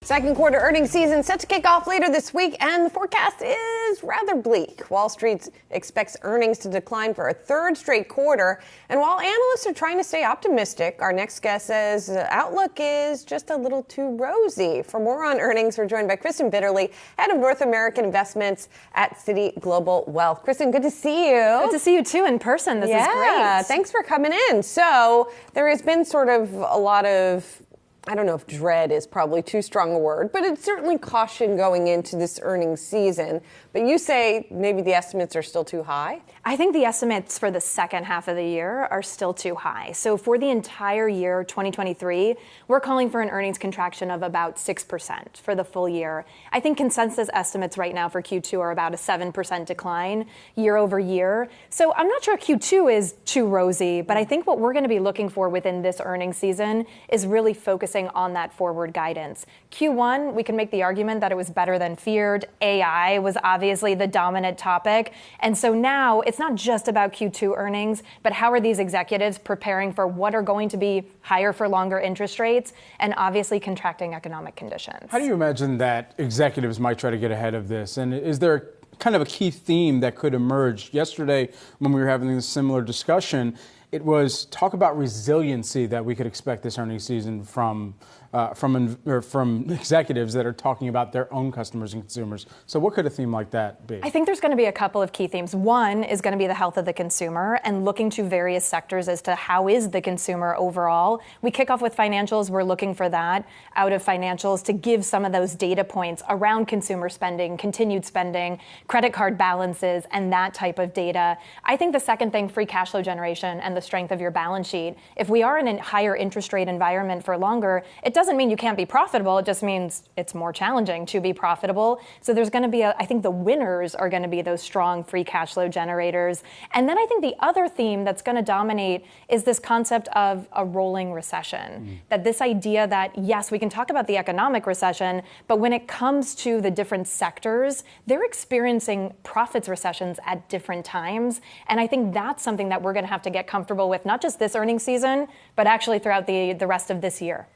Second quarter earnings season set to kick off later this week, and the forecast is rather bleak. Wall Street expects earnings to decline for a third straight quarter. And while analysts are trying to stay optimistic, our next guest says the outlook is just a little too rosy. For more on earnings, we're joined by Kristen Bitterly, head of North American investments at Citi Global Wealth. Kristen, good to see you. Good to see you too in person. This is great. Thanks for coming in. So there has been sort of a lot of, I don't know if dread is probably too strong a word, but it's certainly caution going into this earnings season. But you say maybe the estimates are still too high? I think the estimates for the second half of the year are still too high. So for the entire year, 2023, we're calling for an earnings contraction of about 6% for the full year. I think consensus estimates right now for Q2 are about a 7% decline year over year. So I'm not sure Q2 is too rosy, but I think what we're going to be looking for within this earnings season is really focusing on that forward guidance. Q1, we can make the argument that it was better than feared. AI was obviously the dominant topic. And so now it's not just about Q2 earnings, but how are these executives preparing for what are going to be higher for longer interest rates and obviously contracting economic conditions. How do you imagine that executives might try to get ahead of this? And is there kind of a key theme that could emerge? Yesterday, when we were having this similar discussion, it was talk about resiliency that we could expect this earnings season from executives that are talking about their own customers and consumers. So what could a theme like that be? I think there's going to be a couple of key themes. One is going to be the health of the consumer and looking to various sectors as to how is the consumer overall. We kick off with financials. We're looking for that out of financials to give some of those data points around consumer spending, continued spending, credit card balances, and that type of data. I think the second thing, free cash flow generation and the strength of your balance sheet. If we are in a higher interest rate environment for longer, it doesn't mean you can't be profitable. It just means it's more challenging to be profitable. So there's going to be, I think the winners are going to be those strong free cash flow generators. And then I think the other theme that's going to dominate is this concept of a rolling recession. That this idea that, yes, we can talk about the economic recession, but when it comes to the different sectors, they're experiencing profits recessions at different times. And I think that's something that we're going to have to get comfortable with, not just this earnings season, but actually throughout the rest of this year.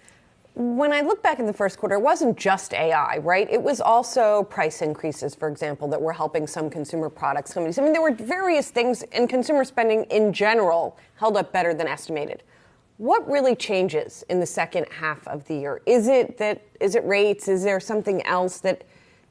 When I look back in the first quarter, it wasn't just AI, right? It was also price increases, for example, that were helping some consumer products companies. I mean, there were various things, and consumer spending in general held up better than estimated. What really changes in the second half of the year? Is it rates? Is there something else that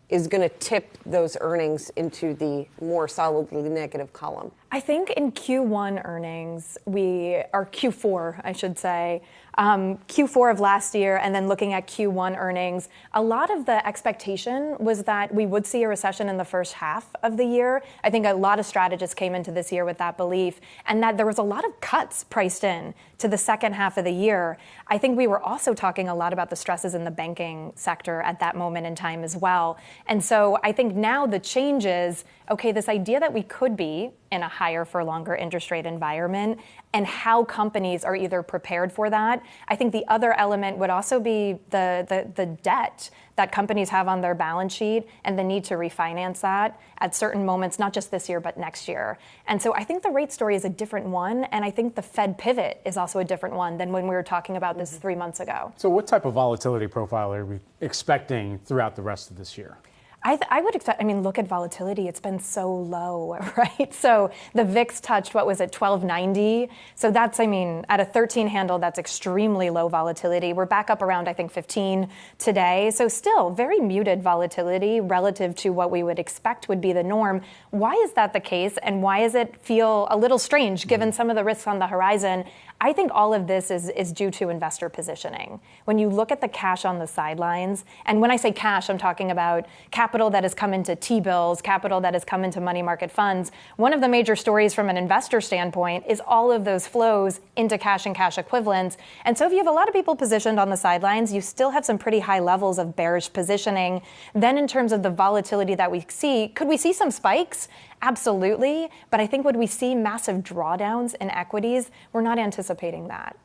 is going to tip those earnings into the more solidly negative column? I think in Q1 earnings, or Q4, I should say, Q4 of last year, and then looking at Q1 earnings, a lot of the expectation was that we would see a recession in the first half of the year. I think a lot of strategists came into this year with that belief, and that there was a lot of cuts priced in to the second half of the year. I think we were also talking a lot about the stresses in the banking sector at that moment in time as well. And so I think now the change is, okay, this idea that we could be in a higher for longer interest rate environment and how companies are either prepared for that. I think the other element would also be the debt that companies have on their balance sheet and the need to refinance that at certain moments, not just this year, but next year. And so I think the rate story is a different one. And I think the Fed pivot is also a different one than when we were talking about this 3 months ago. So what type of volatility profile are we expecting throughout the rest of this year? I would expect, look at volatility. It's been so low, right? So the VIX touched, 1290? So that's, at a 13 handle, that's extremely low volatility. We're back up around, 15 today. So still very muted volatility relative to what we would expect would be the norm. Why is that the case? And why does it feel a little strange given some of the risks on the horizon? I think all of this is due to investor positioning. When you look at the cash on the sidelines, and when I say cash, I'm talking about capital that has come into T-bills, capital that has come into money market funds. One of the major stories from an investor standpoint is all of those flows into cash and cash equivalents. And so if you have a lot of people positioned on the sidelines, you still have some pretty high levels of bearish positioning. Then in terms of the volatility that we see, could we see some spikes? Absolutely. But I think would we see massive drawdowns in equities? We're not anticipating that.